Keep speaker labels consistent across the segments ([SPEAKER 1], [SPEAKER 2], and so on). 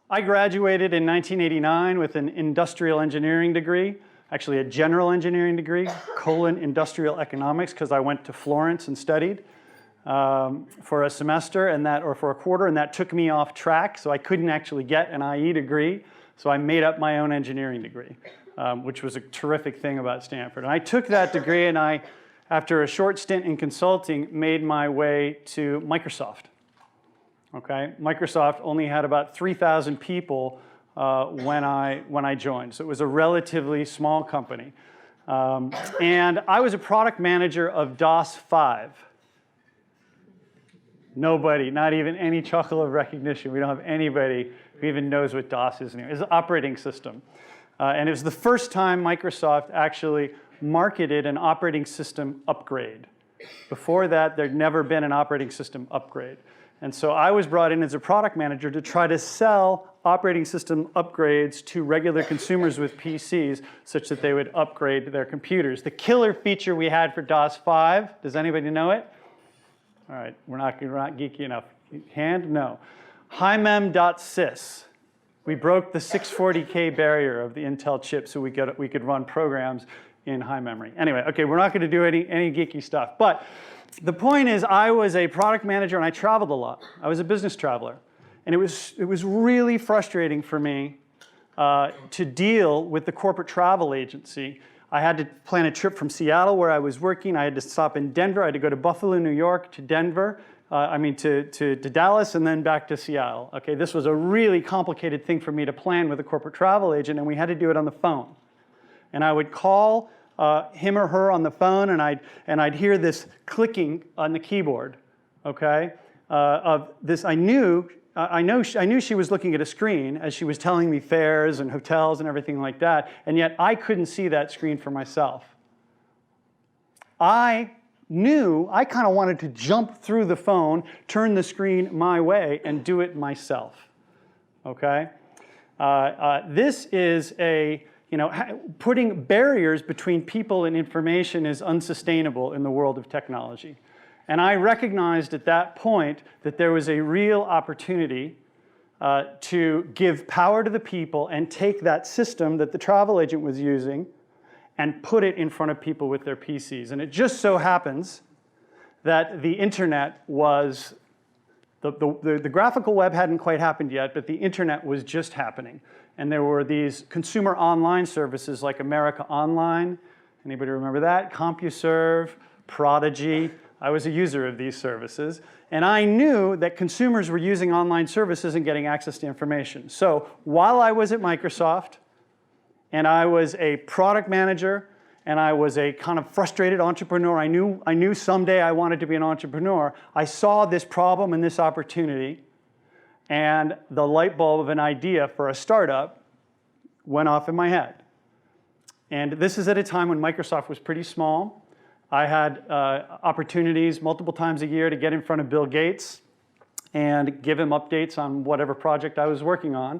[SPEAKER 1] I graduated in 1989 with an industrial engineering degree, actually a general engineering degree, industrial economics, because I went to Florence and studied for a semester or for a quarter, and that took me off track, so I couldn't actually get an IE degree, so I made up my own engineering degree, which was a terrific thing about Stanford. And I took that degree and I, after a short stint in consulting, made my way to Microsoft. Okay, Microsoft only had about 3,000 people when I joined, so it was a relatively small company. And I was a product manager of DOS 5. Nobody, not even any chuckle of recognition. We don't have anybody who even knows what DOS is anymore. It's an operating system. And it was the first time Microsoft actually marketed an operating system upgrade. Before that, there'd never been an operating system upgrade. And so I was brought in as a product manager to try to sell operating system upgrades to regular consumers with PCs such that they would upgrade their computers. The killer feature we had for DOS 5, does anybody know it? All right, we're not geeky enough. Hand? No. HighMem.sys. We broke the 640K barrier of the Intel chip so we could run programs in high memory. Anyway, okay, we're not going to do any geeky stuff. But the point is, I was a product manager and I traveled a lot. I was a business traveler. And it was really frustrating for me to deal with the corporate travel agency. I had to plan a trip from Seattle, where I was working. I had to stop in Denver. I had to go to Buffalo, New York, to Denver. To Dallas, and then back to Seattle. Okay, this was a really complicated thing for me to plan with a corporate travel agent, and we had to do it on the phone. And I would call him or her on the phone, and I'd hear this clicking on the keyboard. Okay, of this, I knew she was looking at a screen as she was telling me fares and hotels and everything like that, and yet I couldn't see that screen for myself. I kind of wanted to jump through the phone, turn the screen my way, and do it myself. Okay, this is putting barriers between people and information is unsustainable in the world of technology. And I recognized at that point that there was a real opportunity to give power to the people and take that system that the travel agent was using and put it in front of people with their PCs. And it just so happens that the internet was, the graphical web hadn't quite happened yet, but the internet was just happening. And there were these consumer online services like America Online. Anybody remember that? CompuServe, Prodigy. I was a user of these services. And I knew that consumers were using online services and getting access to information. So while I was at Microsoft, and I was a product manager, and I was a kind of frustrated entrepreneur. I knew someday I wanted to be an entrepreneur. I saw this problem and this opportunity, and the light bulb of an idea for a startup went off in my head. And this is at a time when Microsoft was pretty small. I had opportunities multiple times a year to get in front of Bill Gates and give him updates on whatever project I was working on.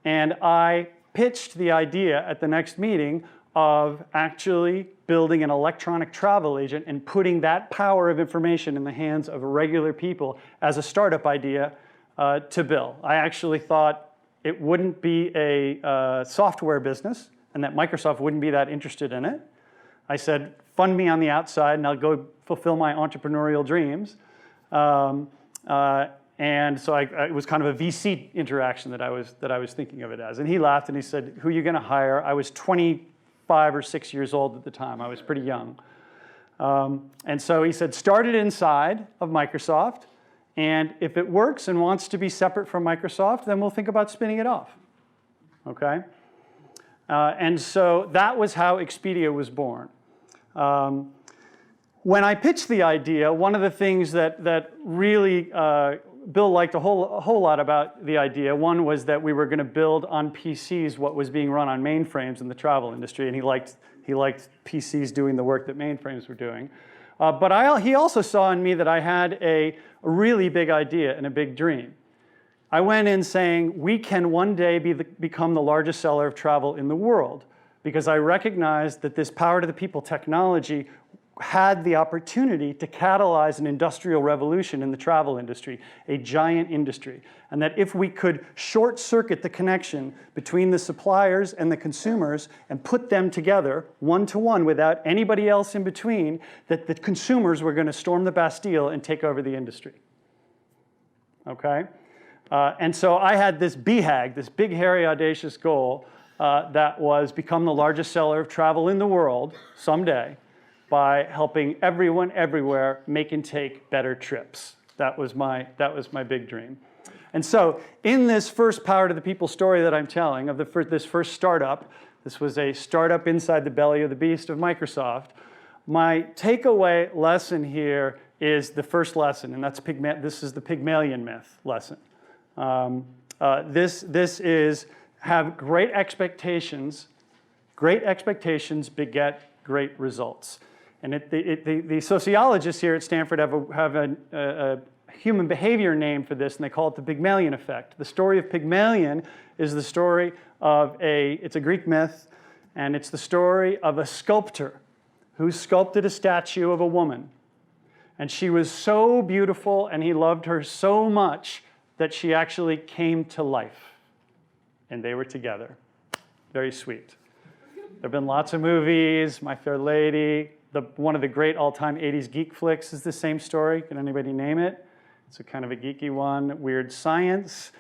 [SPEAKER 1] And I pitched the idea at the next meeting of actually building an electronic travel agent and putting that power of information in the hands of regular people as a startup idea to Bill. I actually thought it wouldn't be a software business and that Microsoft wouldn't be that interested in it. I said, fund me on the outside and I'll go fulfill my entrepreneurial dreams. And so it was kind of a VC interaction that I was thinking of it as. And he laughed and he said, who are you going to hire? I was 25 or 6 years old at the time. I was pretty young. And so he said, start it inside of Microsoft. And if it works and wants to be separate from Microsoft, then we'll think about spinning it off. Okay? And so that was how Expedia was born. When I pitched the idea, one of the things that really Bill liked a whole lot about the idea, one was that we were going to build on PCs what was being run on mainframes in the travel industry, and he liked PCs doing the work that mainframes were doing. But he also saw in me that I had a really big idea and a big dream. I went in saying, we can one day become the largest seller of travel in the world, because I recognized that this power to the people technology had the opportunity to catalyze an industrial revolution in the travel industry, a giant industry. And that if we could short circuit the connection between the suppliers and the consumers and put them together one-to-one without anybody else in between, that the consumers were going to storm the Bastille and take over the industry. Okay? And so I had this BHAG, this big, hairy, audacious goal that was become the largest seller of travel in the world someday, by helping everyone everywhere make and take better trips. That was my big dream. And so in this first Power to the People story that I'm telling of this first startup, this was a startup inside the belly of the beast of Microsoft, my takeaway lesson here is the first lesson, and this is the Pygmalion myth lesson. This is have great expectations. Great expectations beget great results. And the sociologists here at Stanford have a human behavior name for this, and they call it the Pygmalion effect. The story of Pygmalion is the story of it's a Greek myth, and it's the story of a sculptor who sculpted a statue of a woman. And she was so beautiful, and he loved her so much that she actually came to life. And they were together. Very sweet. There have been lots of movies, My Fair Lady. One of the great all-time 80s geek flicks is the same story. Can anybody name it? It's a kind of a geeky one. Weird Science.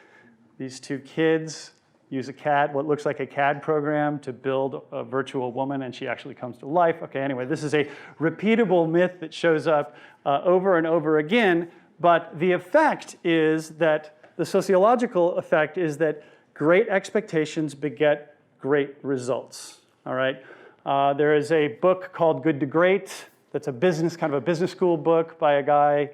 [SPEAKER 1] These two kids use what looks like a CAD program to build a virtual woman, and she actually comes to life. Okay, anyway, this is a repeatable myth that shows up over and over again, but the effect is that, the sociological effect is that great expectations beget great results, all right? There is a book called Good to Great that's kind of a business school book by a guy,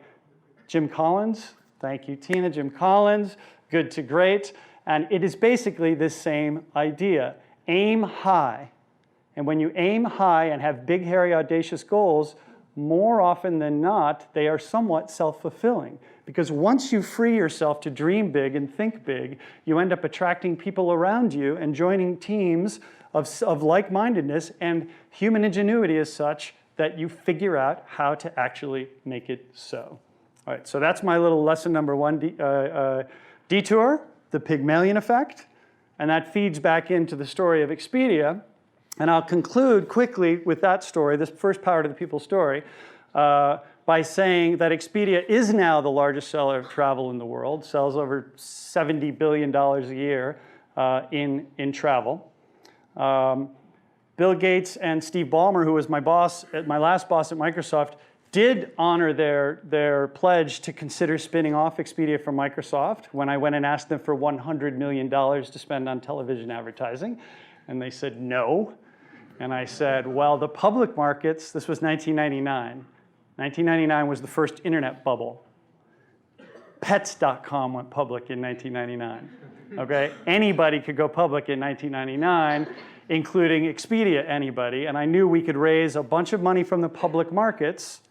[SPEAKER 1] Jim Collins. Thank you, Tina. Jim Collins, Good to Great. And it is basically the same idea. Aim high. And when you aim high and have big, hairy, audacious goals, more often than not, they are somewhat self-fulfilling. Because once you free yourself to dream big and think big, you end up attracting people around you and joining teams of like-mindedness, and human ingenuity is such that you figure out how to actually make it so. All right, so that's my little lesson number one detour, the Pygmalion effect, and that feeds back into the story of Expedia. And I'll conclude quickly with that story, this first Power to the People story, by saying that Expedia is now the largest seller of travel in the world, sells over $70 billion a year in travel. Bill Gates and Steve Ballmer, who was my last boss at Microsoft, did honor their pledge to consider spinning off Expedia from Microsoft when I went and asked them for $100 million to spend on television advertising. And they said no. And I said, well, the public markets, this was 1999. 1999 was the first internet bubble. Pets.com went public in 1999. Okay? Anybody could go public in 1999, including Expedia, anybody. And I knew we could raise a bunch of money from the public markets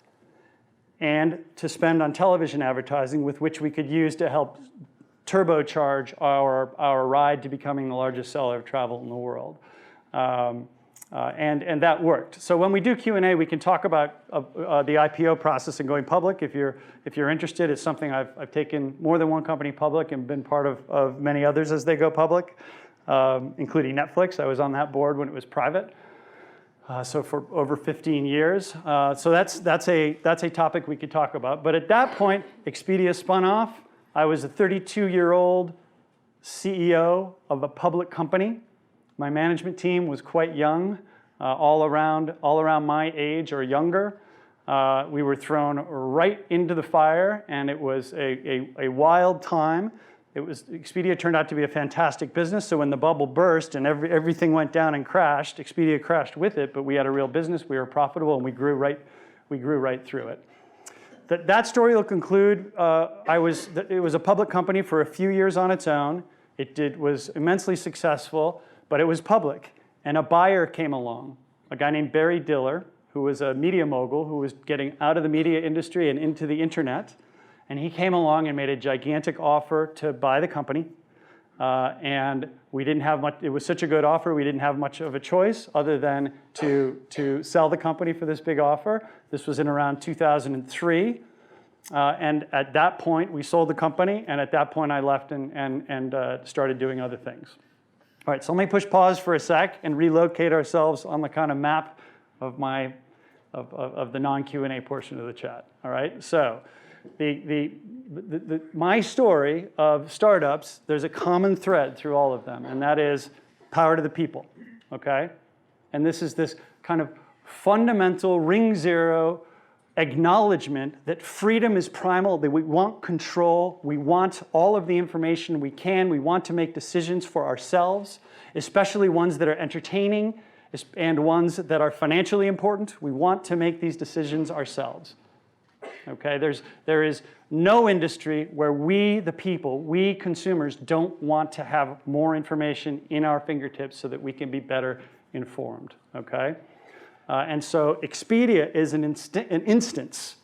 [SPEAKER 1] and to spend on television advertising, with which we could use to help turbocharge our ride to becoming the largest seller of travel in the world. And that worked. So when we do Q&A, we can talk about the IPO process and going public. If you're interested, it's something I've taken more than one company public and been part of many others as they go public, including Netflix. I was on that board when it was private. So for over 15 years. So that's a topic we could talk about. But at that point, Expedia spun off. I was a 32-year-old CEO of a public company. My management team was quite young, all around my age or younger. We were thrown right into the fire, and it was a wild time. Expedia turned out to be a fantastic business, so when the bubble burst and everything went down and crashed, Expedia crashed with it, but we had a real business, we were profitable, and we grew right through it. That story will conclude. It was a public company for a few years on its own. It was immensely successful, but it was public, and a buyer came along, a guy named Barry Diller, who was a media mogul who was getting out of the media industry and into the internet. And he came along and made a gigantic offer to buy the company. And we didn't have much, it was such a good offer, we didn't have much of a choice other than to sell the company for this big offer. This was in around 2003. And at that point, we sold the company, and at that point, I left and started doing other things. All right, so let me push pause for a sec and relocate ourselves on the kind of map of the non-Q&A portion of the chat. All right, so my story of startups, there's a common thread through all of them, and that is power to the people, okay? And this is this kind of fundamental ring zero acknowledgement that freedom is primal, that we want control, we want all of the information we can, we want to make decisions for ourselves, especially ones that are entertaining and ones that are financially important. We want to make these decisions ourselves. Okay, there is no industry where we, the people, we consumers, don't want to have more information in our fingertips so that we can be better informed, okay? And so Expedia is an instance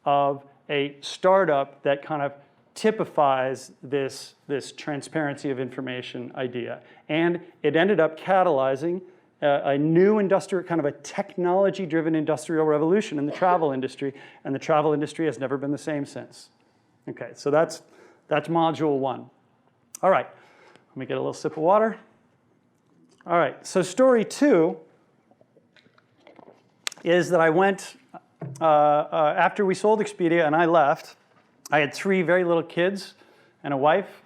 [SPEAKER 1] of a startup that kind of typifies this transparency of information idea. And it ended up catalyzing a new industrial, kind of a technology-driven industrial revolution in the travel industry, and the travel industry has never been the same since. Okay, so that's module one. All right, let me get a little sip of water. All right, so story two is that I went, after we sold Expedia and I left, I had 3 very little kids and a wife,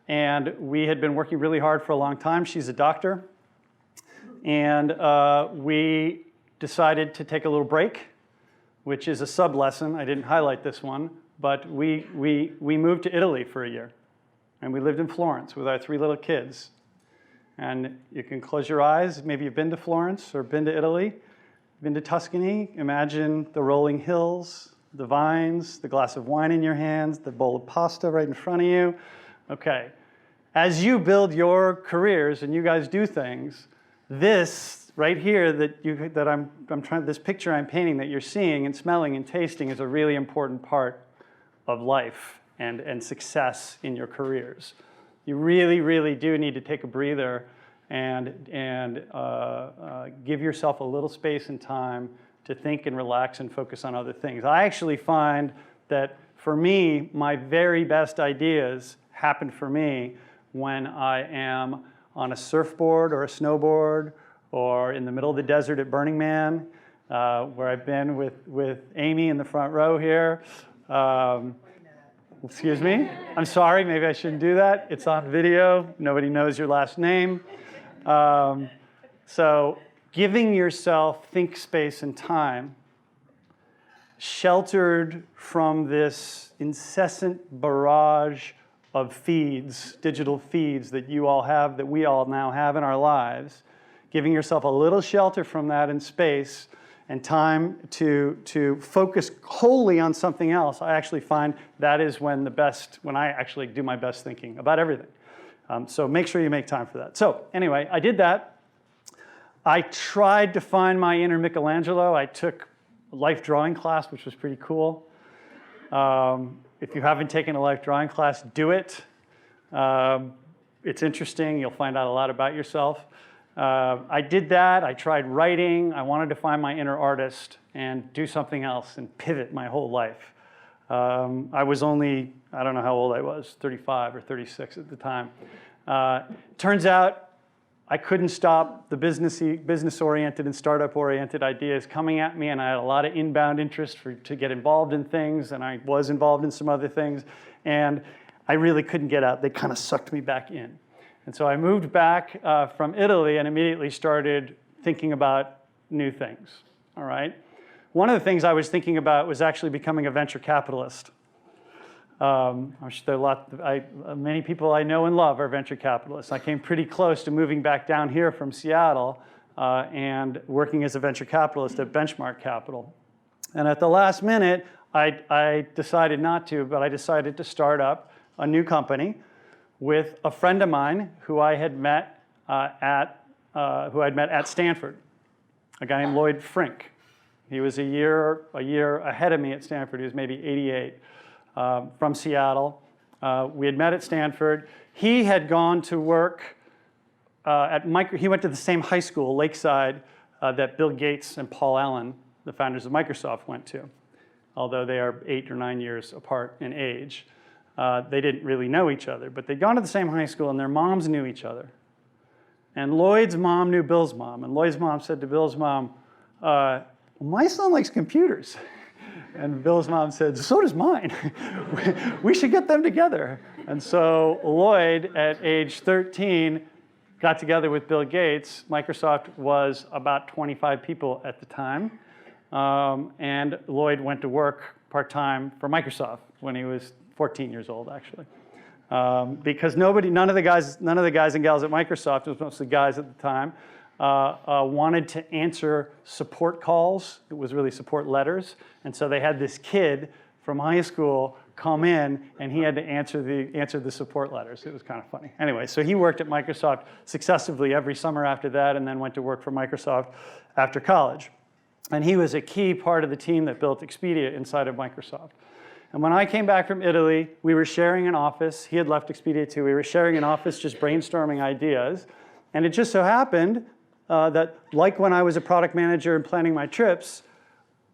[SPEAKER 1] and we had been working really hard for a long time. She's a doctor. And we decided to take a little break, which is a sub-lesson. I didn't highlight this one, but we moved to Italy for a year. And we lived in Florence with our 3 little kids. And you can close your eyes. Maybe you've been to Florence or been to Italy, been to Tuscany. Imagine the rolling hills, the vines, the glass of wine in your hands, the bowl of pasta right in front of you. Okay, as you build your careers and you guys do things, this right here this picture I'm painting that you're seeing and smelling and tasting is a really important part of life and success in your careers. You really, really do need to take a breather and give yourself a little space and time to think and relax and focus on other things. I actually find that for me, my very best ideas happen for me when I am on a surfboard or a snowboard or in the middle of the desert at Burning Man, where I've been with Amy in the front row here. Excuse me? I'm sorry, maybe I shouldn't do that. It's on video. Nobody knows your last name. So giving yourself think space and time, sheltered from this incessant barrage of feeds, digital feeds that you all have, that we all now have in our lives, giving yourself a little shelter from that in space and time to focus wholly on something else, I actually find that is when I actually do my best thinking about everything. So make sure you make time for that. So anyway, I did that. I tried to find my inner Michelangelo. I took a life drawing class, which was pretty cool. If you haven't taken a life drawing class, do it. It's interesting. You'll find out a lot about yourself. I did that. I tried writing. I wanted to find my inner artist and do something else and pivot my whole life. I was only, I don't know how old I was, 35 or 36 at the time. Turns out I couldn't stop the business-oriented and startup-oriented ideas coming at me, and I had a lot of inbound interest to get involved in things, and I was involved in some other things, and I really couldn't get out. They kind of sucked me back in. And so I moved back from Italy and immediately started thinking about new things, all right? One of the things I was thinking about was actually becoming a venture capitalist. Many people I know and love are venture capitalists. I came pretty close to moving back down here from Seattle and working as a venture capitalist at Benchmark Capital. And at the last minute, I decided not to, but I decided to start up a new company with a friend of mine who I had met at Stanford, a guy named Lloyd. He was a year ahead of me at Stanford. He was maybe 88, from Seattle. We had met at Stanford. He had gone to work he went to the same high school, Lakeside, that Bill Gates and Paul Allen, the founders of Microsoft, went to, although they are 8 or 9 years apart in age. They didn't really know each other, but they'd gone to the same high school, and their moms knew each other. And Lloyd's mom knew Bill's mom, and Lloyd's mom said to Bill's mom, my son likes computers. And Bill's mom said, so does mine. We should get them together. And so Lloyd, at age 13, got together with Bill Gates. Microsoft was about 25 people at the time. And Lloyd went to work part-time for Microsoft when he was 14 years old, actually. Because none of the guys and gals at Microsoft, it was mostly guys at the time, wanted to answer support calls. It was really support letters. And so they had this kid from high school come in, and he had to answer the support letters. It was kind of funny. Anyway, so he worked at Microsoft successively every summer after that, and then went to work for Microsoft after college. And he was a key part of the team that built Expedia inside of Microsoft. And when I came back from Italy, we were sharing an office. He had left Expedia too. We were sharing an office just brainstorming ideas. And it just so happened that, like when I was a product manager and planning my trips,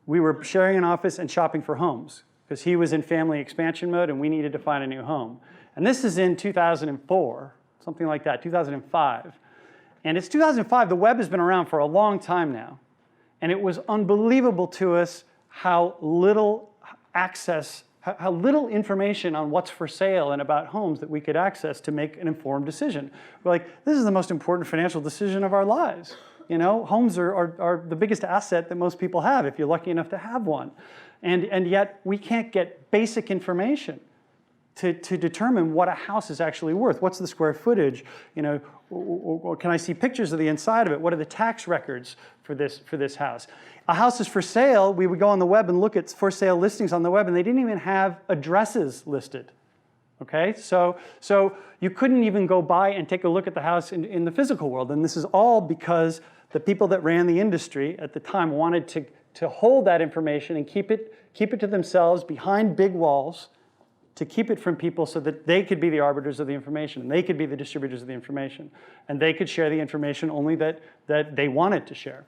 [SPEAKER 1] we were sharing an office and shopping for homes, because he was in family expansion mode and we needed to find a new home. And this is in 2004, something like that, 2005. And it's 2005, the web has been around for a long time now. And it was unbelievable to us how little access, how little information on what's for sale and about homes that we could access to make an informed decision. We're like, this is the most important financial decision of our lives. You know, homes are the biggest asset that most people have if you're lucky enough to have one. And yet we can't get basic information to determine what a house is actually worth. What's the square footage? You know, or can I see pictures of the inside of it? What are the tax records for this house? A house is for sale. We would go on the web and look at for sale listings on the web, and they didn't even have addresses listed. Okay, so you couldn't even go by and take a look at the house in the physical world. And this is all because the people that ran the industry at the time wanted to hold that information and keep it to themselves behind big walls, to keep it from people so that they could be the arbiters of the information, and they could be the distributors of the information, and they could share the information only that they wanted to share.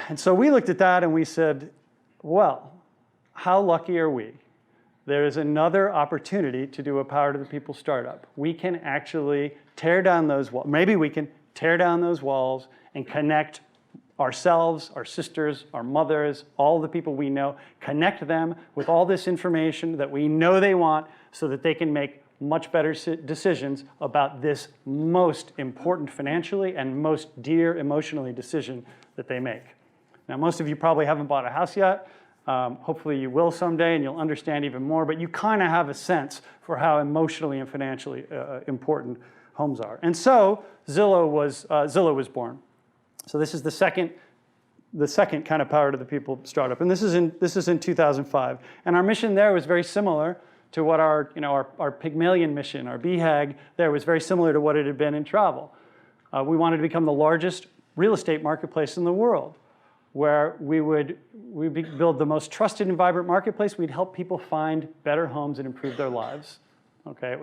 [SPEAKER 1] And so we looked at that and we said, well, how lucky are we? There is another opportunity to do a Power to the People startup. We can actually tear down those walls. Maybe we can tear down those walls and connect ourselves, our sisters, our mothers, all the people we know, connect them with all this information that we know they want so that they can make much better decisions about this most important financially and most dear emotionally decision that they make. Now, most of you probably haven't bought a house yet. Hopefully you will someday and you'll understand even more, but you kind of have a sense for how emotionally and financially important homes are. And so Zillow was born. So this is the second kind of Power to the People startup, and this is in 2005. And our mission there was very similar to what our Pygmalion mission, our BHAG there was very similar to what it had been in travel. We wanted to become the largest real estate marketplace in the world, where we'd build the most trusted and vibrant marketplace. We'd help people find better homes and improve their lives. Okay,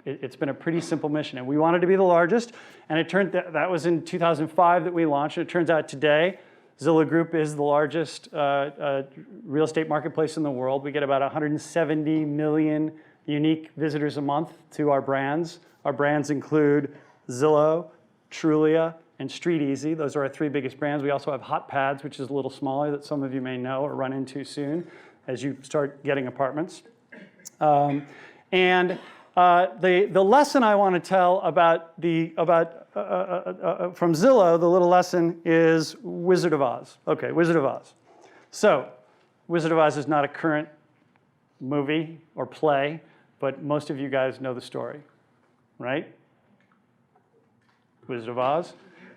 [SPEAKER 1] it's been a pretty simple mission, and we wanted to be the largest. And it turned that was in 2005 that we launched. And it turns out today, Zillow Group is the largest real estate marketplace in the world. We get about 170 million unique visitors a month to our brands. Our brands include Zillow, Trulia, and StreetEasy. Those are our three biggest brands. We also have Hot Pads, which is a little smaller, that some of you may know or run into soon as you start getting apartments. And the lesson I want to tell from Zillow, the little lesson is Wizard of Oz. Okay, Wizard of Oz. So, Wizard of Oz is not a current movie or play, but most of you guys know the story, right? Wizard of Oz.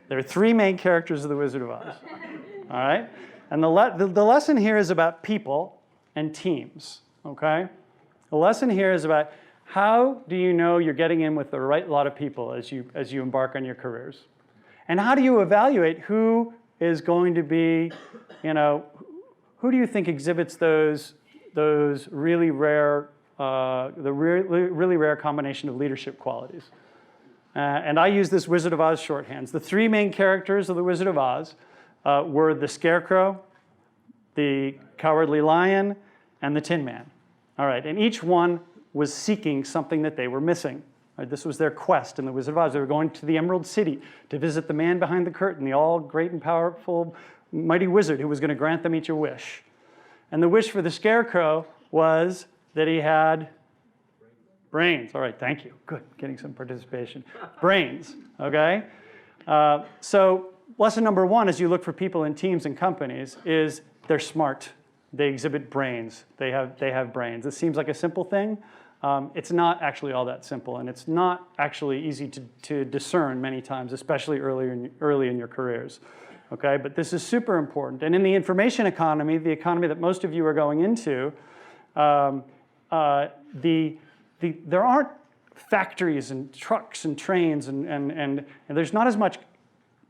[SPEAKER 1] There are three main characters of the Wizard of Oz. All right, and the lesson here is about people and teams. Okay. The lesson here is about how do you know you're getting in with the right lot of people as you embark on your careers? And how do you evaluate who is going to be, who do you think exhibits those really rare really rare combination of leadership qualities. And I use this Wizard of Oz shorthands. The three main characters of the Wizard of Oz were the Scarecrow, the Cowardly Lion, and the Tin Man. All right, and each one was seeking something that they were missing. Right, this was their quest in the Wizard of Oz. They were going to the Emerald City to visit the man behind the curtain, the all great and powerful mighty wizard who was going to grant them each a wish. And the wish for the Scarecrow was that he had brains. All right, thank you. Good, getting some participation. Brains, okay? So lesson number one as you look for people in teams and companies is they're smart. They exhibit brains. They have brains. It seems like a simple thing. It's not actually all that simple, and it's not actually easy to discern many times, especially early in your careers. Okay, but this is super important. And in the information economy, the economy that most of you are going into, there aren't factories and trucks and trains, and there's not as much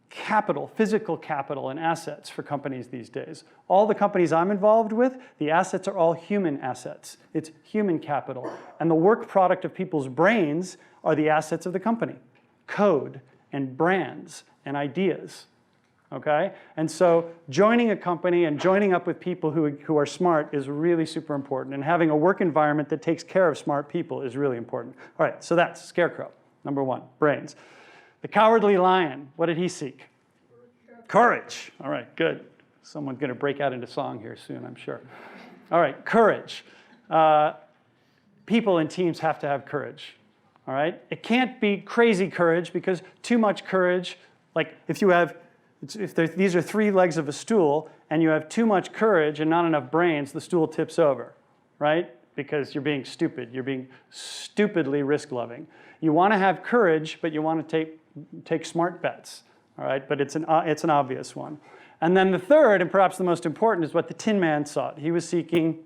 [SPEAKER 1] capital, physical capital and assets for companies these days. All the companies I'm involved with, the assets are all human assets. It's human capital. And the work product of people's brains are the assets of the company. Code and brands and ideas. Okay? And so joining a company and joining up with people who are smart is really super important. And having a work environment that takes care of smart people is really important. All right, so that's Scarecrow, number one, brains. The Cowardly Lion, what did he seek? Courage. All right, good. Someone's going to break out into song here soon, I'm sure. All right, courage. People and teams have to have courage. All right? It can't be crazy courage because too much courage, like if these are three legs of a stool and you have too much courage and not enough brains, the stool tips over, right? Because you're being stupid. You're being stupidly risk-loving. You want to have courage, but you want to take smart bets, all right? But it's an obvious one. And then the third, and perhaps the most important, is what the Tin Man sought. He was seeking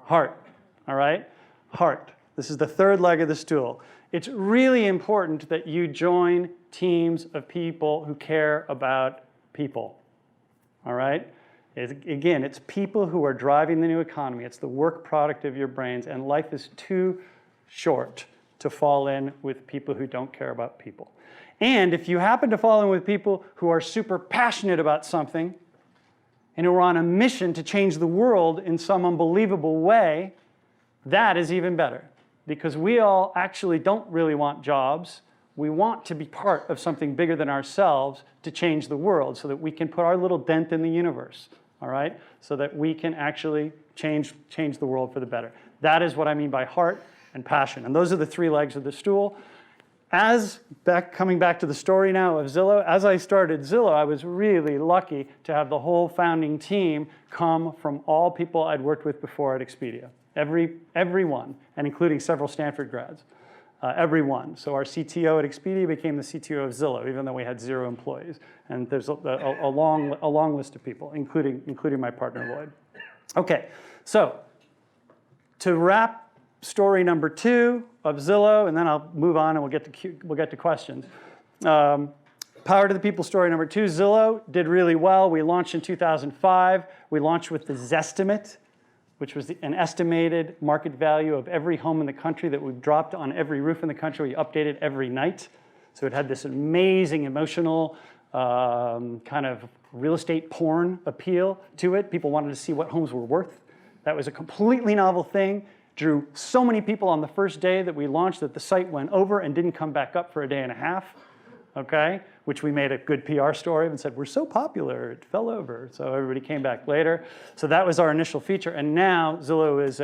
[SPEAKER 1] heart, all right? Heart. This is the third leg of the stool. It's really important that you join teams of people who care about people, all right? Again, it's people who are driving the new economy. It's the work product of your brains, and life is too short to fall in with people who don't care about people. And if you happen to fall in with people who are super passionate about something and who are on a mission to change the world in some unbelievable way, that is even better. Because we all actually don't really want jobs. We want to be part of something bigger than ourselves to change the world so that we can put our little dent in the universe, all right? So that we can actually change the world for the better. That is what I mean by heart and passion. And those are the three legs of the stool. Coming back to the story now of Zillow, as I started Zillow, I was really lucky to have the whole founding team come from all people I'd worked with before at Expedia. Everyone, and including several Stanford grads. Everyone. So our CTO at Expedia became the CTO of Zillow, even though we had 0 employees. And there's a long list of people, including my partner, Lloyd. Okay, so to wrap story number 2 of Zillow, and then I'll move on and we'll get to questions. Power to the People story number 2, Zillow did really well. We launched in 2005. We launched with the Zestimate, which was an estimated market value of every home in the country that we've dropped on every roof in the country. We updated every night. So it had this amazing emotional kind of real estate porn appeal to it. People wanted to see what homes were worth. That was a completely novel thing. Drew so many people on the first day that we launched that the site went over and didn't come back up for a day and a half. Okay, which we made a good PR story and said, we're so popular, it fell over. So everybody came back later. So that was our initial feature. And now Zillow is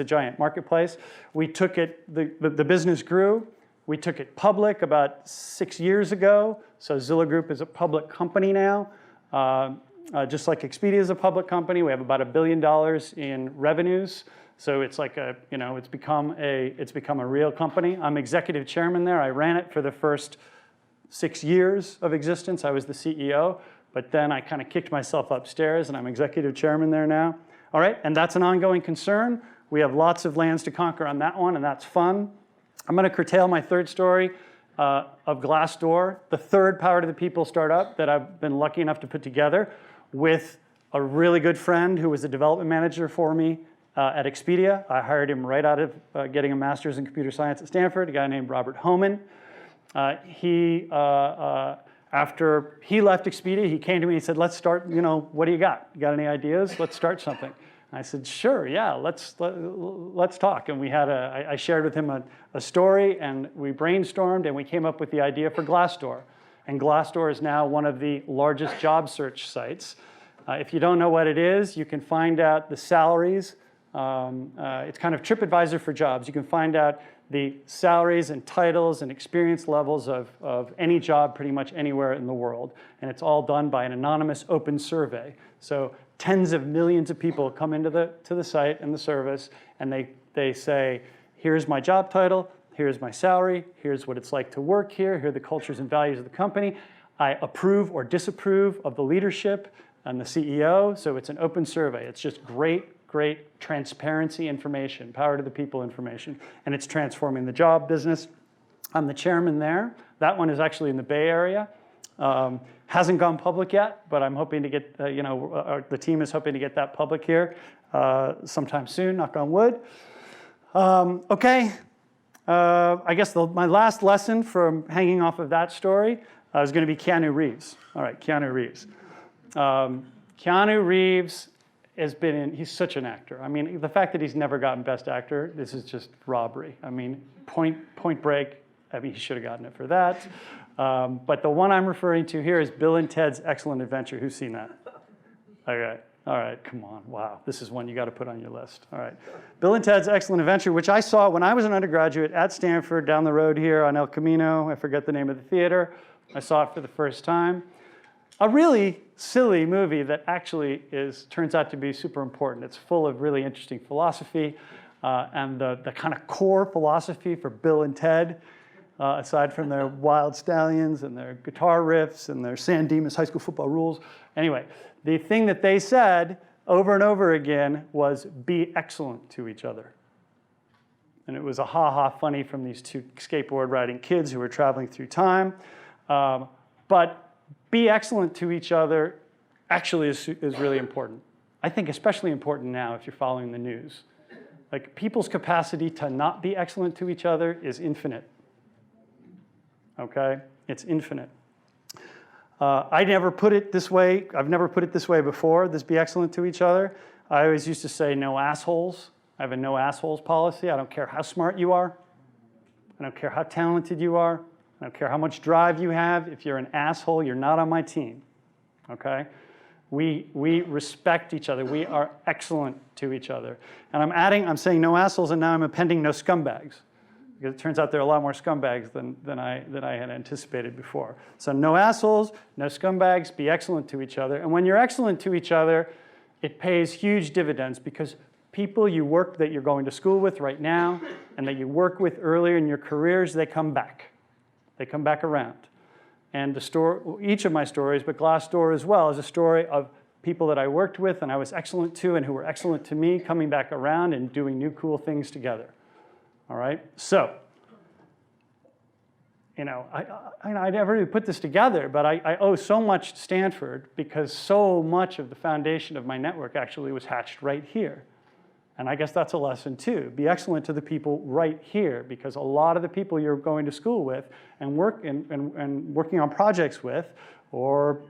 [SPEAKER 1] a giant marketplace. We took it, the business grew. We took it public about 6 years ago. So Zillow Group is a public company now. Just like Expedia is a public company, we have about $1 billion in revenues. So it's like it's become a real company. I'm executive chairman there. I ran it for the first 6 years of existence. I was the CEO, but then I kind of kicked myself upstairs and I'm executive chairman there now. All right, and that's an ongoing concern. We have lots of lands to conquer on that one, and that's fun. I'm going to curtail my third story of Glassdoor, the third Power to the People startup that I've been lucky enough to put together with a really good friend who was a development manager for me at Expedia. I hired him right out of getting a master's in computer science at Stanford, a guy named Robert Homan. After he left Expedia, he came to me and said, let's start, what do you got? You got any ideas? Let's start something. And I said, sure, yeah, let's talk. And I shared with him a story, and we brainstormed, and we came up with the idea for Glassdoor. And Glassdoor is now one of the largest job search sites. If you don't know what it is, you can find out the salaries. It's kind of TripAdvisor for jobs. You can find out the salaries and titles and experience levels of any job pretty much anywhere in the world. And it's all done by an anonymous open survey. So tens of millions of people come into the site and the service, and they say, here's my job title, here's my salary, here's what it's like to work here, here are the cultures and values of the company. I approve or disapprove of the leadership and the CEO, so it's an open survey. It's just great transparency information, power to the people information, and it's transforming the job business. I'm the chairman there. That one is actually in the Bay Area. Hasn't gone public yet, but I'm hoping to get, the team is hoping to get that public here sometime soon, knock on wood. Okay, I guess my last lesson from hanging off of that story is going to be Keanu Reeves. All right, Keanu Reeves. Keanu Reeves he's such an actor. I mean, the fact that he's never gotten Best Actor, this is just robbery. I mean, Point Break, I mean, he should have gotten it for that. But the one I'm referring to here is Bill and Ted's Excellent Adventure. Who's seen that? Okay. All right, come on. Wow, this is one you got to put on your list. All right. Bill and Ted's Excellent Adventure, which I saw when I was an undergraduate at Stanford down the road here on El Camino. I forget the name of the theater. I saw it for the first time. A really silly movie that actually turns out to be super important. It's full of really interesting philosophy, and the kind of core philosophy for Bill and Ted, aside from their wild stallions and their guitar riffs and their San Dimas high school football rules. Anyway, the thing that they said over and over again was be excellent to each other. And it was a ha-ha funny from these two skateboard riding kids who were traveling through time. But be excellent to each other actually is really important. I think especially important now if you're following the news. Like, people's capacity to not be excellent to each other is infinite. Okay? It's infinite. I never put it this way. I've never put it this way before, this be excellent to each other. I always used to say no assholes. I have a no assholes policy. I don't care how smart you are. I don't care how talented you are. I don't care how much drive you have. If you're an asshole, you're not on my team, okay? We respect each other. We are excellent to each other. And I'm saying no assholes, and now I'm appending no scumbags, because it turns out there are a lot more scumbags than I had anticipated before. So no assholes, no scumbags, be excellent to each other. And when you're excellent to each other, it pays huge dividends, because people that you're going to school with right now and that you work with earlier in your careers, they come back. They come back around. And each of my stories, but Glassdoor as well, is a story of people that I worked with and I was excellent to and who were excellent to me, coming back around and doing new cool things together. All right? So, I never really put this together, but I owe so much to Stanford, because so much of the foundation of my network actually was hatched right here. And I guess that's a lesson too. Be excellent to the people right here, because a lot of the people you're going to school with and working on projects with, or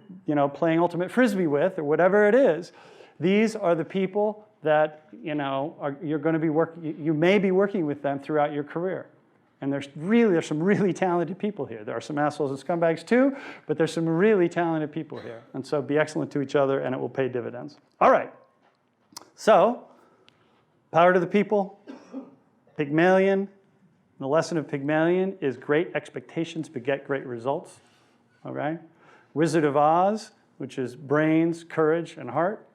[SPEAKER 1] playing ultimate frisbee with, or whatever it is, these are the people that you're going to be working. You may be working with them throughout your career. And there's some really talented people here. There are some assholes and scumbags too, but there's some really talented people here. And so be excellent to each other, and it will pay dividends. All right. So, power to the people, Pygmalion. The lesson of Pygmalion is great expectations beget great results. Okay? Wizard of Oz, which is brains, courage, and heart.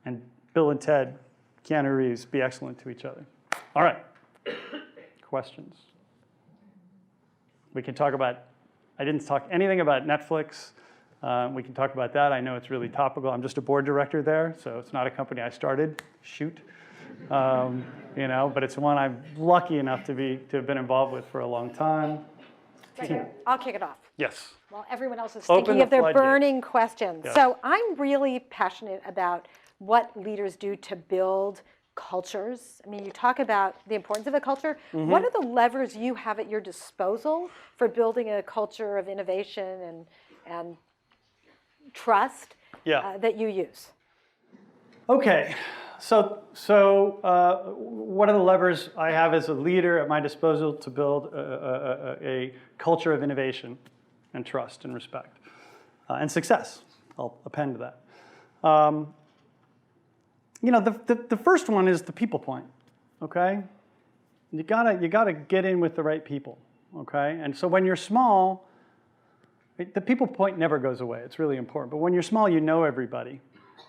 [SPEAKER 1] And Bill and Ted, Keanu Reeves, be excellent to each other. All right. Questions? We can talk about, I didn't talk anything about Netflix. We can talk about that. I know it's really topical. I'm just a board director there, so it's not a company I started. Shoot. But it's one I'm lucky enough to have been involved with for a long time.
[SPEAKER 2] I'll kick it off.
[SPEAKER 1] Yes.
[SPEAKER 2] While everyone else is thinking of their burning questions.
[SPEAKER 1] Yes.
[SPEAKER 2] So I'm really passionate about what leaders do to build cultures. I mean, you talk about the importance of a culture. What are the levers you have at your disposal for building a culture of innovation and trust that you use?
[SPEAKER 1] Okay, so what are the levers I have as a leader at my disposal to build a culture of innovation and trust and respect and success? I'll append to that. The first one is the people point. Okay, you gotta get in with the right people. Okay, and so when you're small, the people point never goes away. It's really important. But when you're small, you know everybody,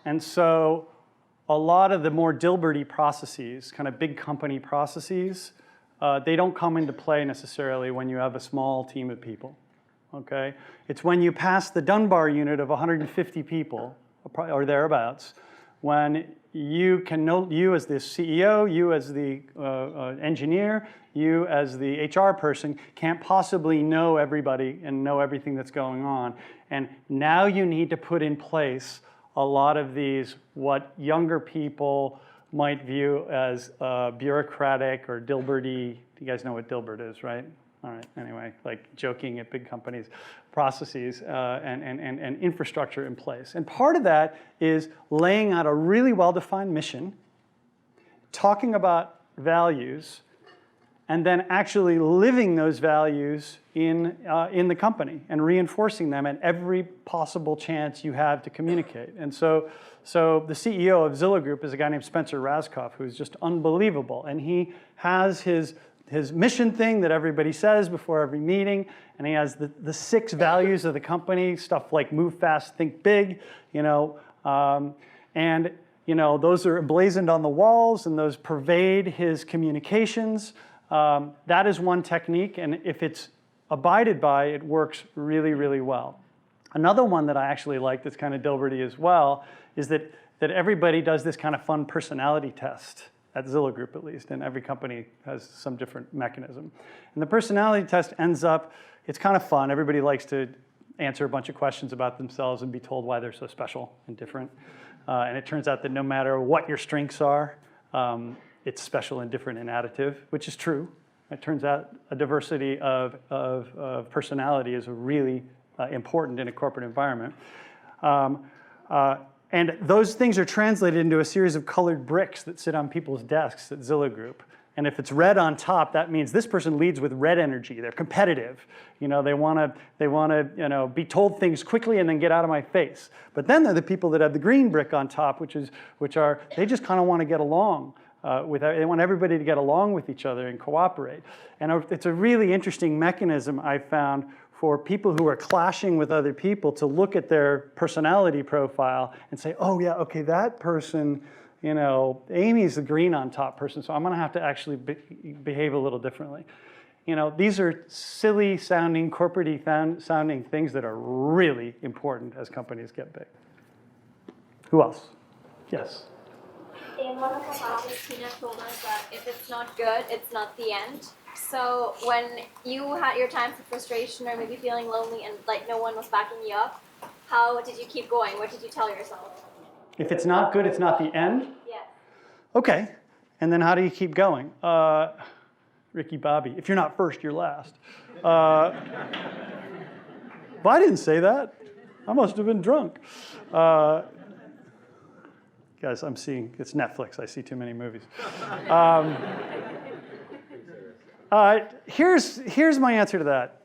[SPEAKER 1] and so a lot of the more Dilberty processes, kind of big company processes, they don't come into play necessarily when you have a small team of people. Okay, it's when you pass the Dunbar unit of 150 people or thereabouts, when you as the CEO, you as the engineer, you as the HR person can't possibly know everybody and know everything that's going on. And now you need to put in place a lot of these, what younger people might view as bureaucratic or Dilberty. You guys know what Dilbert is, right? All right, anyway, like joking at big companies, processes and infrastructure in place. And part of that is laying out a really well-defined mission, talking about values, and then actually living those values in the company and reinforcing them at every possible chance you have to communicate. And so the CEO of Zillow Group is a guy named Spencer Raskoff, who's just unbelievable. And he has his mission thing that everybody says before every meeting, and he has the 6 values of the company, stuff like move fast, think big, and those are emblazoned on the walls, and those pervade his communications. That is one technique, and if it's abided by, it works really, really well. Another one that I actually like that's kind of Dilberty as well is that everybody does this kind of fun personality test, at Zillow Group at least, and every company has some different mechanism. And the personality test ends up, it's kind of fun. Everybody likes to answer a bunch of questions about themselves and be told why they're so special and different. And it turns out that no matter what your strengths are, it's special and different and additive, which is true. It turns out a diversity of personality is really important in a corporate environment. And those things are translated into a series of colored bricks that sit on people's desks at Zillow Group. And if it's red on top, that means this person leads with red energy. They're competitive. They want to be told things quickly and then get out of my face. But then they're the people that have the green brick on top, which are they just kind of want to get along. They want everybody to get along with each other and cooperate. And it's a really interesting mechanism I found for people who are clashing with other people to look at their personality profile and say, oh yeah, okay, that person, Amy's the green on top person, so I'm going to have to actually behave a little differently. These are silly sounding, corporate-y sounding things that are really important as companies get big. Who else? Yes.
[SPEAKER 3] In one of the classes, Tina told us that if it's not good, it's not the end. So when you had your times of frustration or maybe feeling lonely and like no one was backing you up, how did you keep going? What did you tell yourself?
[SPEAKER 1] If it's not good, it's not the end?
[SPEAKER 3] Yes.
[SPEAKER 1] Okay. And then how do you keep going? Ricky Bobby, if you're not first, you're last. But I didn't say that. I must have been drunk. Guys, it's Netflix. I see too many movies. Here's my answer to that.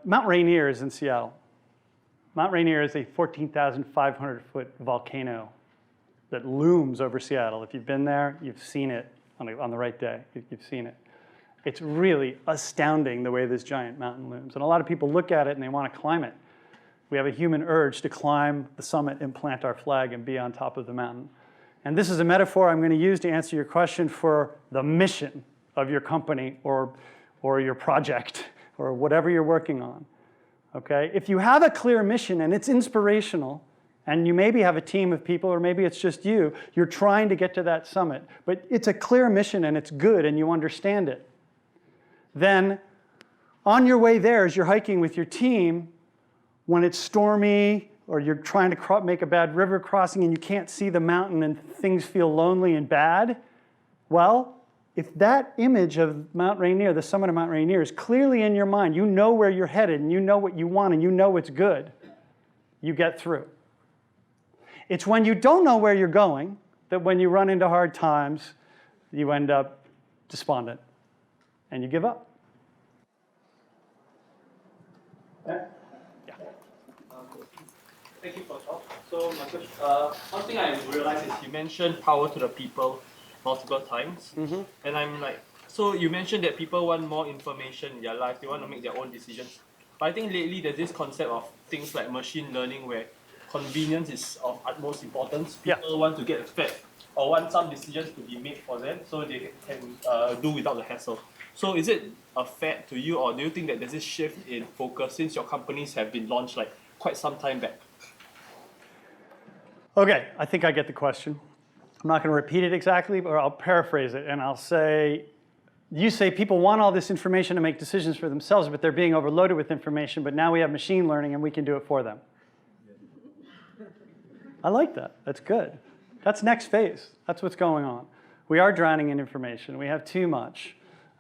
[SPEAKER 1] Mount Rainier is in Seattle. Mount Rainier is a 14,500-foot volcano that looms over Seattle. If you've been there, you've seen it on the right day. You've seen it. It's really astounding the way this giant mountain looms. And a lot of people look at it and they want to climb it. We have a human urge to climb the summit and plant our flag and be on top of the mountain. And this is a metaphor I'm going to use to answer your question for the mission of your company or your project or whatever you're working on. Okay? If you have a clear mission and it's inspirational, and you maybe have a team of people or maybe it's just you're trying to get to that summit, but it's a clear mission and it's good and you understand it, then on your way there as you're hiking with your team, when it's stormy or you're trying to make a bad river crossing and you can't see the mountain and things feel lonely and bad, well, if that image of Mount Rainier, the summit of Mount Rainier, is clearly in your mind, you know where you're headed and you know what you want and you know it's good, you get through. It's when you don't know where you're going that when you run into hard times, you end up despondent and you give up. Yeah.
[SPEAKER 4] Thank you for the talk. So my question, one thing I realized is you mentioned power to the people multiple times, and I'm like, so you mentioned that people want more information in their life, they want to make their own decisions. But I think lately there's this concept of things like machine learning where convenience is of utmost importance. People want to get fed or want some decisions to be made for them so they can do without the hassle. So is it a fad to you, or do you think that there's this shift in focus since your companies have been launched like quite some time back?
[SPEAKER 1] Okay, I think I get the question. I'm not going to repeat it exactly, but I'll paraphrase it and I'll say, you say people want all this information to make decisions for themselves, but they're being overloaded with information, but now we have machine learning and we can do it for them. I like that. That's good. That's next phase. That's what's going on. We are drowning in information. We have too much.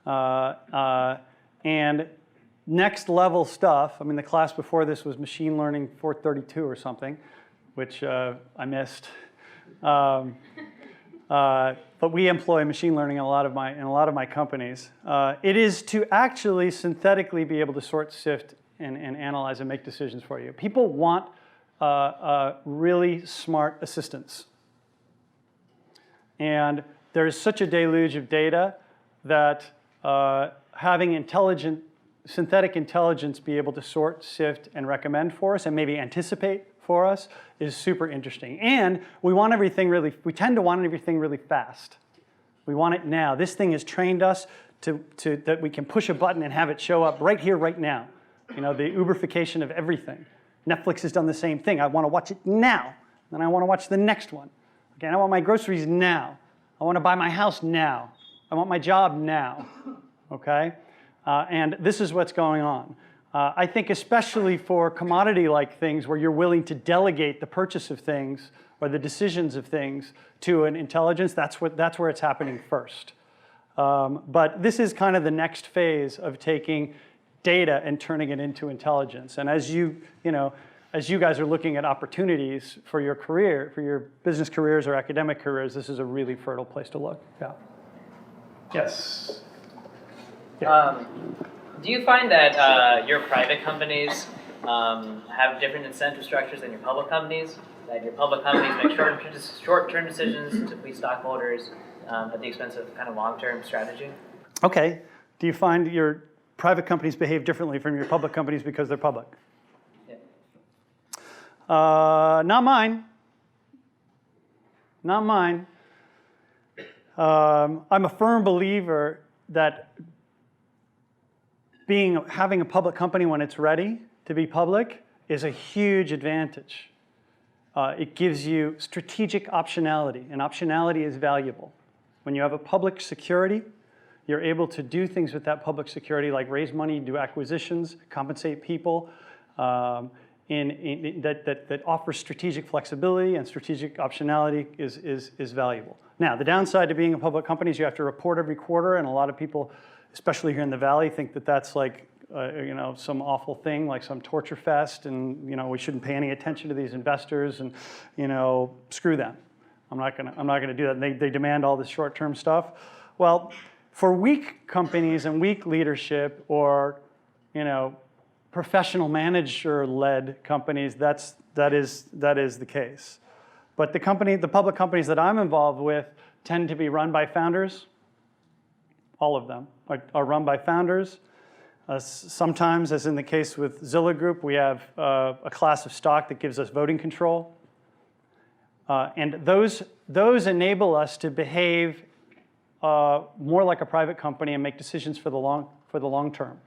[SPEAKER 1] And next level stuff, I mean, the class before this was machine learning 432 or something, which I missed. But we employ machine learning in a lot of my companies. It is to actually synthetically be able to sort, sift, and analyze and make decisions for you. People want really smart assistants. And there's such a deluge of data that having synthetic intelligence be able to sort, sift, and recommend for us and maybe anticipate for us is super interesting. And we tend to want everything really fast. We want it now. This thing has trained us that we can push a button and have it show up right here, right now. You know, the Uberification of everything. Netflix has done the same thing. I want to watch it now. Then I want to watch the next one. Okay, I want my groceries now. I want to buy my house now. I want my job now. Okay? And this is what's going on. I think especially for commodity-like things where you're willing to delegate the purchase of things or the decisions of things to an intelligence, that's where it's happening first. But this is kind of the next phase of taking data and turning it into intelligence. And as you guys are looking at opportunities for your career, for your business careers or academic careers, this is a really fertile place to look. Yeah. Yes. Yeah.
[SPEAKER 5] Do you find that your private companies have different incentive structures than your public companies? That your public companies make short-term decisions to please stockholders at the expense of kind of long-term strategy?
[SPEAKER 1] Okay. Do you find your private companies behave differently from your public companies because they're public?
[SPEAKER 5] Yeah.
[SPEAKER 1] Not mine. Not mine. I'm a firm believer that having a public company when it's ready to be public is a huge advantage. It gives you strategic optionality, and optionality is valuable. When you have a public security, you're able to do things with that public security, like raise money, do acquisitions, compensate people, that offers strategic flexibility, and strategic optionality is valuable. Now, the downside to being a public company is you have to report every quarter, and a lot of people, especially here in the Valley, think that that's like some awful thing, like some torture fest, and we shouldn't pay any attention to these investors, and screw them. I'm not gonna do that. They demand all this short-term stuff. Well, for weak companies and weak leadership, or professional manager-led companies, that is the case. But the public companies that I'm involved with tend to be run by founders. All of them are run by founders. Sometimes, as in the case with Zillow Group, we have a class of stock that gives us voting control. And those enable us to behave more like a private company and make decisions for the long term.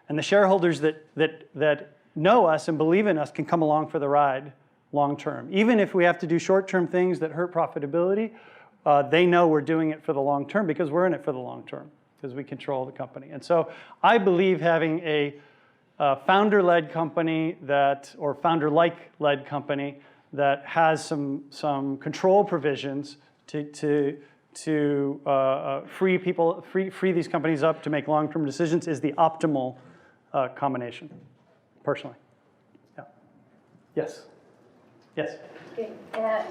[SPEAKER 1] And the shareholders that know us and believe in us can come along for the ride long term. Even if we have to do short-term things that hurt profitability, they know we're doing it for the long term because we're in it for the long term, because we control the company. And so I believe having a founder-led company that, or founder-like led company that has some control provisions to free these companies up to make long-term decisions is the optimal combination, personally. Yeah. Yes. Yes.
[SPEAKER 6] Okay.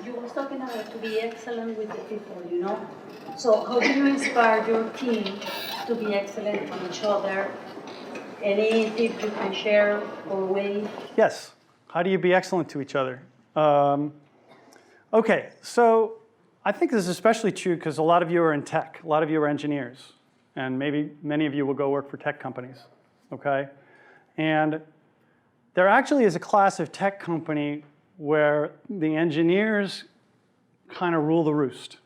[SPEAKER 6] You were talking about to be excellent with the people, you know. So how do you inspire your team to be excellent with each other? Any tip you can share or way?
[SPEAKER 1] Yes. How do you be excellent to each other? Okay, so I think this is especially true because a lot of you are in tech, a lot of you are engineers, and maybe many of you will go work for tech companies, okay? And there actually is a class of tech company where the engineers kind of rule the roost.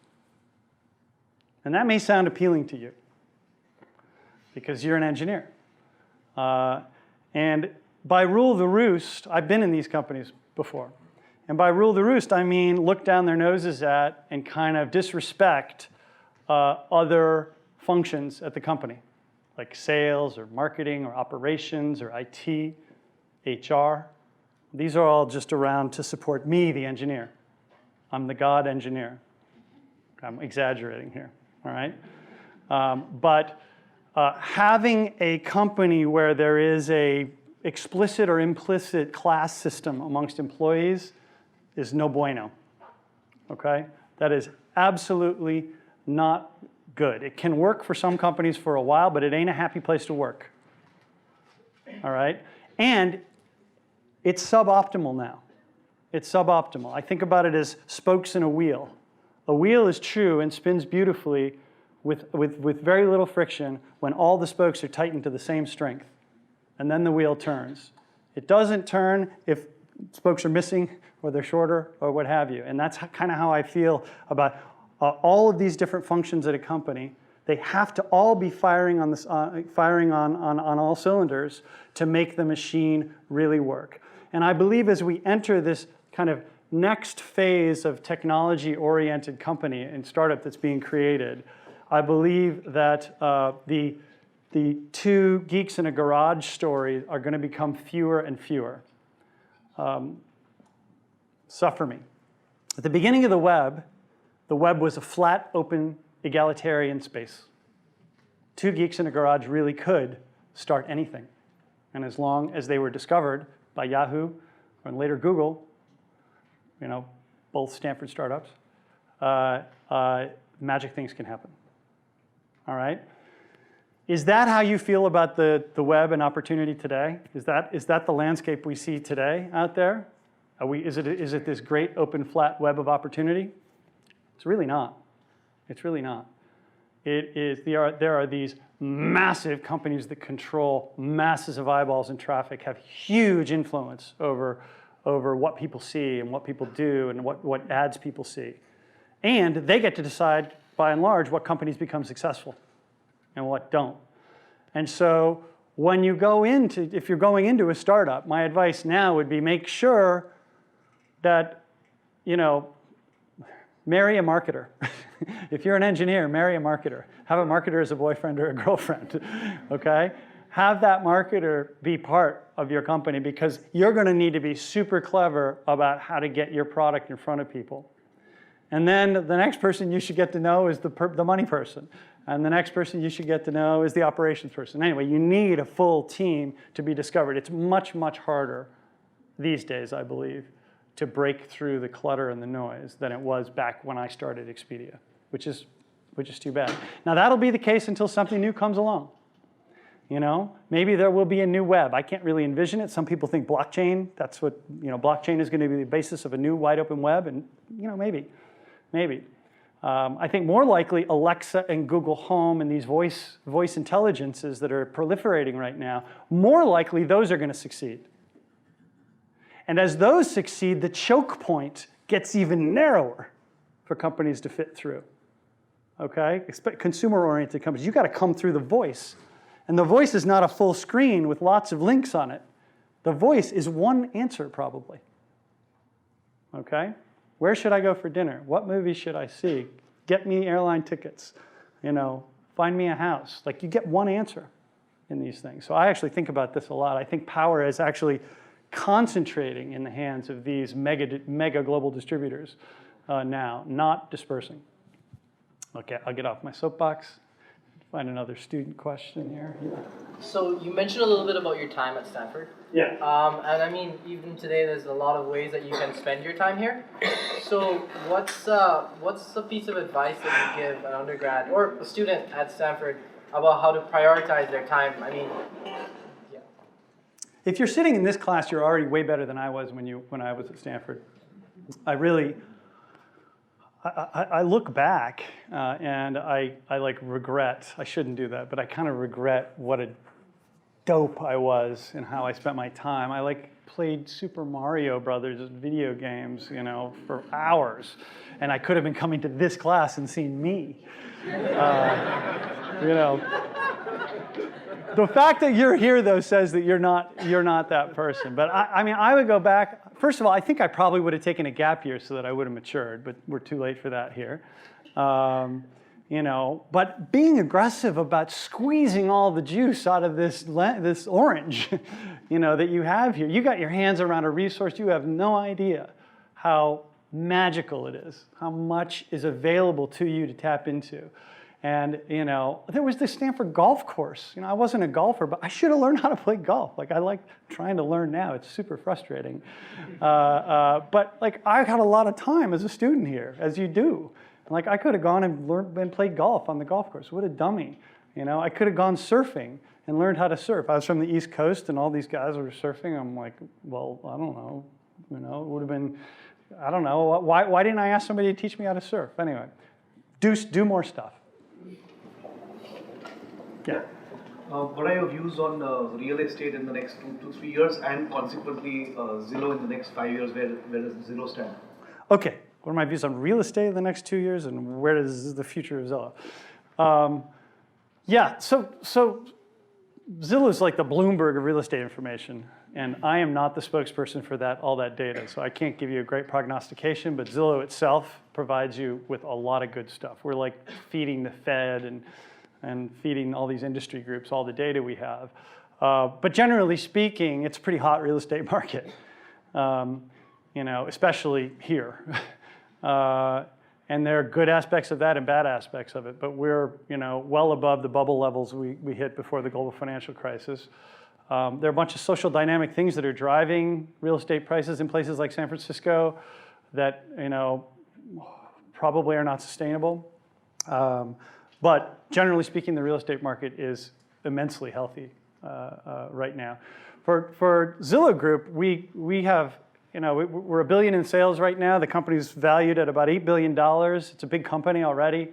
[SPEAKER 1] And that may sound appealing to you because you're an engineer. And by rule the roost, I've been in these companies before. And by rule the roost, I mean look down their noses at and kind of disrespect other functions at the company, like sales or marketing or operations or IT, HR. These are all just around to support me, the engineer. I'm the God engineer. I'm exaggerating here, all right? But having a company where there is a explicit or implicit class system amongst employees is no bueno, okay? That is absolutely not good. It can work for some companies for a while, but it ain't a happy place to work, all right? And it's suboptimal now. It's suboptimal. I think about it as spokes in a wheel. A wheel is true and spins beautifully with very little friction when all the spokes are tightened to the same strength. And then the wheel turns. It doesn't turn if spokes are missing or they're shorter or what have you. And that's kind of how I feel about all of these different functions at a company. They have to all be firing on all cylinders to make the machine really work. And I believe as we enter this kind of next phase of technology-oriented company and startup that's being created, I believe that the two geeks in a garage stories are going to become fewer and fewer. Suffer me. At the beginning of the web was a flat, open, egalitarian space. Two geeks in a garage really could start anything. And as long as they were discovered by Yahoo and later Google, you know, both Stanford startups, magic things can happen. All right? Is that how you feel about the web and opportunity today? Is that the landscape we see today out there? Is it this great open flat web of opportunity? It's really not. It's really not. There are these massive companies that control masses of eyeballs and traffic, have huge influence over what people see and what people do and what ads people see. And they get to decide, by and large, what companies become successful and what don't. And so when you go into, if you're going into a startup, my advice now would be make sure that, you know, marry a marketer. If you're an engineer, marry a marketer. Have a marketer as a boyfriend or a girlfriend, okay? Have that marketer be part of your company because you're going to need to be super clever about how to get your product in front of people. And then the next person you should get to know is the money person. And the next person you should get to know is the operations person. Anyway, you need a full team to be discovered. It's much, much harder these days, I believe, to break through the clutter and the noise than it was back when I started Expedia, which is too bad. Now that'll be the case until something new comes along. You know, maybe there will be a new web. I can't really envision it. Some people think blockchain, that's what, you know, blockchain is going to be the basis of a new wide open web, and, you know, maybe. I think more likely Alexa and Google Home and these voice intelligences that are proliferating right now, more likely those are going to succeed. And as those succeed, the choke point gets even narrower for companies to fit through. Okay? Consumer-oriented companies, you've got to come through the voice. And the voice is not a full screen with lots of links on it. The voice is one answer, probably. Okay? Where should I go for dinner? What movie should I see? Get me airline tickets. You know, find me a house. Like, you get one answer. in these things. So I actually think about this a lot. I think power is actually concentrating in the hands of these mega global distributors now, not dispersing. Okay, I'll get off my soapbox. Find another student question here. Yeah.
[SPEAKER 7] So you mentioned a little bit about your time at Stanford.
[SPEAKER 1] Yeah.
[SPEAKER 7] And I mean, even today, there's a lot of ways that you can spend your time here. So what's a piece of advice that you give an undergrad or a student at Stanford about how to prioritize their time? I mean, yeah.
[SPEAKER 1] If you're sitting in this class, you're already way better than I was when I was at Stanford. I look back and I like regret. I shouldn't do that, but I kind of regret what a dope I was and how I spent my time. I like played Super Mario Brothers video games, you know, for hours, and I could have been coming to this class and seen me. You know, the fact that you're here though says that you're not that person. But I mean, I would go back. First of all, I think I probably would have taken a gap year so that I would have matured, but we're too late for that here. You know, but being aggressive about squeezing all the juice out of this orange, you know, that you have here. You got your hands around a resource. You have no idea how magical it is, how much is available to you to tap into. And, you know, there was this Stanford golf course. You know, I wasn't a golfer, but I should have learned how to play golf. Like, I like trying to learn now. It's super frustrating. But, like, I had a lot of time as a student here, as you do. Like, I could have gone and played golf on the golf course. What a dummy. You know, I could have gone surfing and learned how to surf. I was from the East Coast, and all these guys were surfing. I'm like, well, I don't know. You know, it would have been, I don't know. Why didn't I ask somebody to teach me how to surf? Anyway, do more stuff. Yeah.
[SPEAKER 8] What are your views on real estate in the next 2 to 3 years, and consequently Zillow in the next 5 years? Where does Zillow stand?
[SPEAKER 1] Okay. What are my views on real estate in the next 2 years, and where does the future of Zillow? Yeah. So Zillow is like the Bloomberg of real estate information, and I am not the spokesperson for all that data, so I can't give you a great prognostication. But Zillow itself provides you with a lot of good stuff. We're like feeding the Fed and feeding all these industry groups all the data we have. But generally speaking, it's a pretty hot real estate market, you know, especially here. And there are good aspects of that and bad aspects of it, but we're, you know, well above the bubble levels we hit before the global financial crisis. There are a bunch of social dynamic things that are driving real estate prices in places like San Francisco that, you know, probably are not sustainable. But generally speaking, the real estate market is immensely healthy right now. For Zillow Group, we have, you know, we're $1 billion in sales right now. The company's valued at about $8 billion. It's a big company already.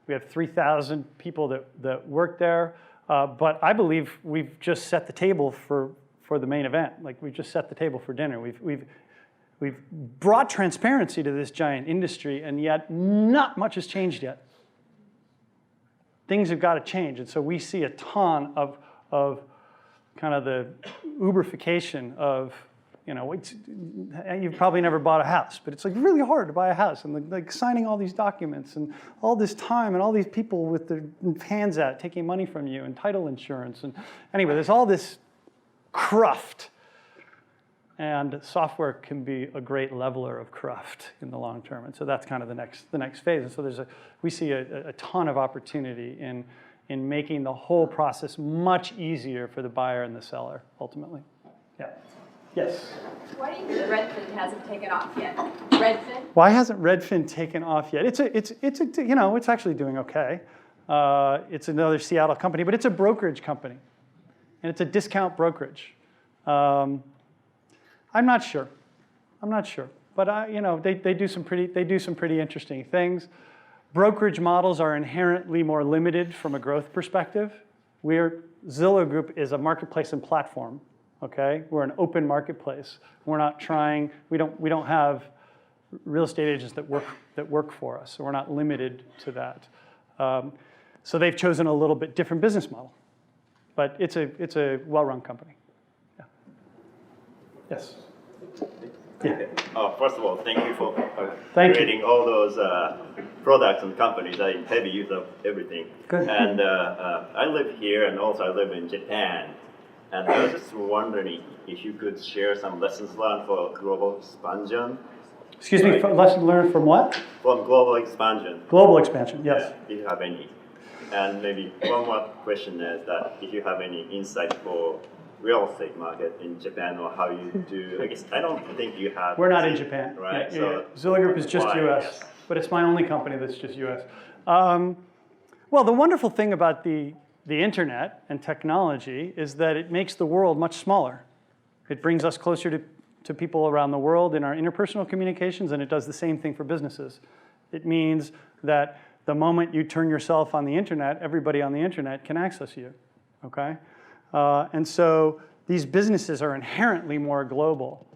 [SPEAKER 1] We have 3,000 people that work there. But I believe we've just set the table for the main event. Like, we've just set the table for dinner. We've brought transparency to this giant industry, and yet not much has changed yet. Things have got to change, and so we see a ton of kind of the Uberification of, you know, you've probably never bought a house, but it's like really hard to buy a house, and like signing all these documents and all this time and all these people with their hands out taking money from you and title insurance, and anyway, there's all this cruft, and software can be a great leveler of cruft in the long term, and so that's kind of the next phase. And so we see a ton of opportunity in making the whole process much easier for the buyer and the seller ultimately. Yeah. Yes.
[SPEAKER 3] Why do you think Redfin hasn't taken off yet? Redfin?
[SPEAKER 1] Why hasn't Redfin taken off yet? It's you know, it's actually doing okay. It's another Seattle company, but it's a brokerage company, and it's a discount brokerage. I'm not sure, but you know, they do some pretty interesting things. Brokerage models are inherently more limited from a growth perspective. Zillow Group is a marketplace and platform. Okay, we're an open marketplace. We're not trying. We don't have real estate agents that work for us, so we're not limited to that. So they've chosen a little bit different business model, but it's a well-run company. Yeah. Yes. Yeah.
[SPEAKER 9] First of all, thank you for
[SPEAKER 1] Thank you.
[SPEAKER 9] creating all those products and companies. I'm heavy use of everything.
[SPEAKER 1] Good.
[SPEAKER 9] And I live here, and also I live in Japan. And I was just wondering if you could share some lessons learned for global expansion.
[SPEAKER 1] Excuse me, lesson learned from what?
[SPEAKER 9] From global expansion.
[SPEAKER 1] Global expansion, yes.
[SPEAKER 9] Yeah, if you have any. And maybe one more question is that if you have any insight for real estate market in Japan, or how you do, I guess, I don't think you have.
[SPEAKER 1] We're not in Japan.
[SPEAKER 9] Right,
[SPEAKER 1] Yeah,
[SPEAKER 9] so.
[SPEAKER 1] yeah. Zillow Group is just
[SPEAKER 9] why,
[SPEAKER 1] US,
[SPEAKER 9] yes.
[SPEAKER 1] but it's my only company that's just US. Well, the wonderful thing about the internet and technology is that it makes the world much smaller. It brings us closer to people around the world in our interpersonal communications, and it does the same thing for businesses. It means that the moment you turn yourself on the internet, everybody on the internet can access you, okay? And so these businesses are inherently more global,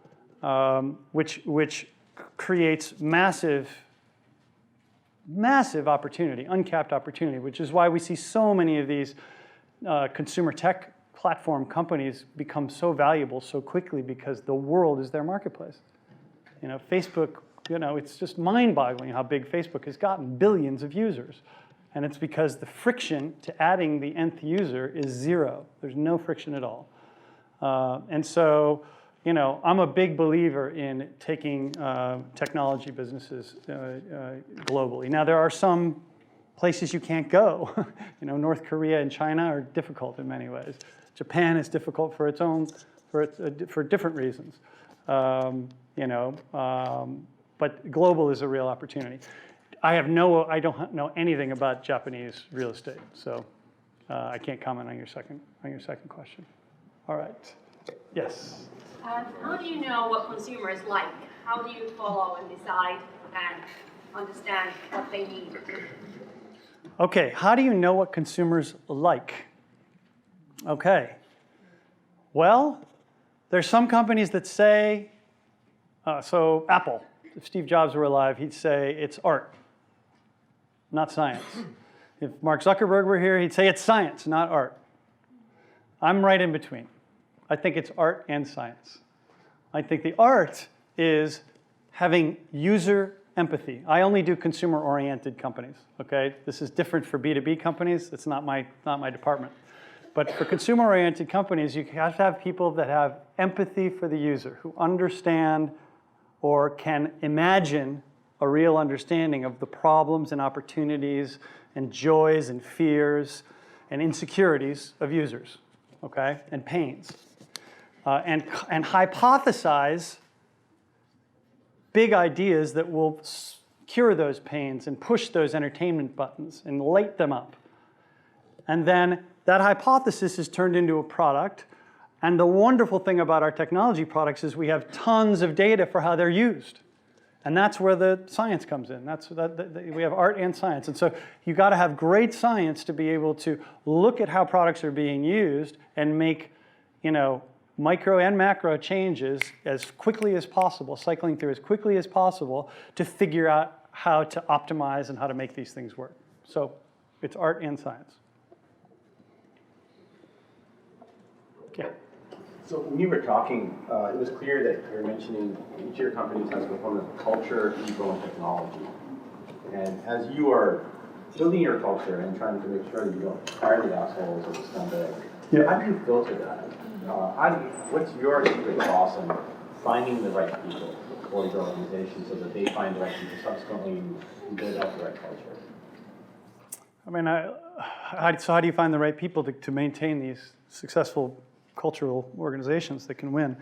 [SPEAKER 1] which creates massive opportunity, uncapped opportunity, which is why we see so many of these consumer tech platform companies become so valuable so quickly, because the world is their marketplace. You know, Facebook, you know, it's just mind-boggling how big Facebook has gotten, billions of users. And it's because the friction to adding the nth user is zero. There's no friction at all. And so, you know, I'm a big believer in taking technology businesses globally. Now, there are some places you can't go. You know, North Korea and China are difficult in many ways. Japan is difficult for its own, for different reasons. You know, but global is a real opportunity. I don't know anything about Japanese real estate, so I can't comment on your second question. All right. Yes.
[SPEAKER 10] How do you know what consumers like? How do you follow and decide and understand what they need?
[SPEAKER 1] Okay, how do you know what consumers like? Okay. Well, there's some companies that say, so Apple, if Steve Jobs were alive, he'd say it's art, not science. If Mark Zuckerberg were here, he'd say it's science, not art. I'm right in between. I think it's art and science. I think the art is having user empathy. I only do consumer-oriented companies, okay? This is different for B2B companies. It's not my department. But for consumer-oriented companies, you have to have people that have empathy for the user, who understand or can imagine a real understanding of the problems and opportunities and joys and fears and insecurities of users, okay, and pains. And hypothesize big ideas that will cure those pains and push those entertainment buttons and light them up. And then that hypothesis is turned into a product. And the wonderful thing about our technology products is we have tons of data for how they're used. And that's where the science comes in. We have art and science. And so you've got to have great science to be able to look at how products are being used and make, you know, micro and macro changes as quickly as possible, cycling through as quickly as possible to figure out how to optimize and how to make these things work. So it's art and science. Yeah.
[SPEAKER 11] So when you were talking, it was clear that you were mentioning each of your companies has a component of culture, people, and technology. And as you are building your culture and trying to make sure that you don't fire the assholes or the scumbags, how do you filter that? What's your secret sauce in finding the right people for your organization so that they find the right people, subsequently you build out the right culture?
[SPEAKER 1] I mean, so how do you find the right people to maintain these successful cultural organizations that can win?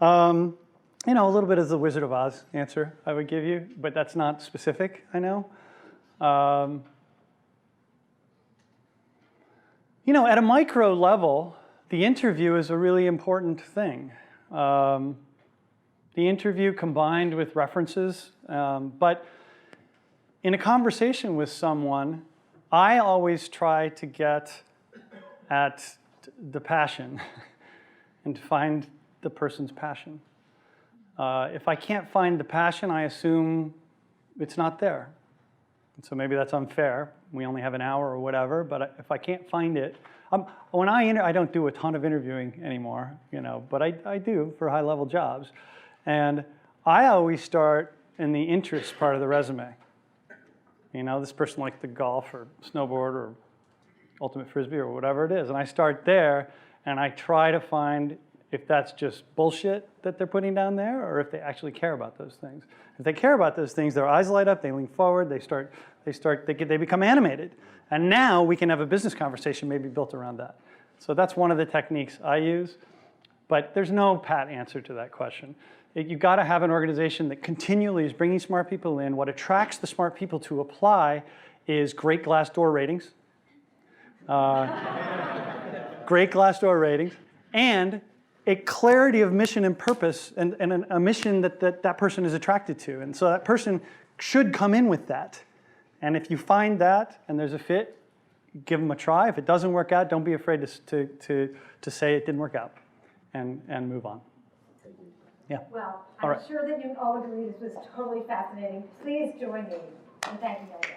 [SPEAKER 1] You know, a little bit of the Wizard of Oz answer I would give you, but that's not specific, I know. You know, at a micro level, the interview is a really important thing. The interview combined with references, but in a conversation with someone, I always try to get at the passion and to find the person's passion. If I can't find the passion, I assume it's not there. And so maybe that's unfair. We only have an hour or whatever, but if I can't find it, when I don't do a ton of interviewing anymore, you know, but I do for high-level jobs. And I always start in the interest part of the resume. You know, this person likes the golf or snowboard or ultimate frisbee or whatever it is. And I start there and I try to find if that's just bullshit that they're putting down there or if they actually care about those things. If they care about those things, their eyes light up, they lean forward, they become animated. And now we can have a business conversation maybe built around that. So that's one of the techniques I use. But there's no pat answer to that question. You've got to have an organization that continually is bringing smart people in. What attracts the smart people to apply is great Glassdoor ratings. Great Glassdoor ratings. And a clarity of mission and purpose and a mission that person is attracted to. And so that person should come in with that. And if you find that and there's a fit, give them a try. If it doesn't work out, don't be afraid to say it didn't work out and move on. Yeah.
[SPEAKER 2] Well,
[SPEAKER 1] All
[SPEAKER 2] I'm
[SPEAKER 1] right.
[SPEAKER 2] sure that you all agree this was totally fascinating. Please join me in thanking Lloyd.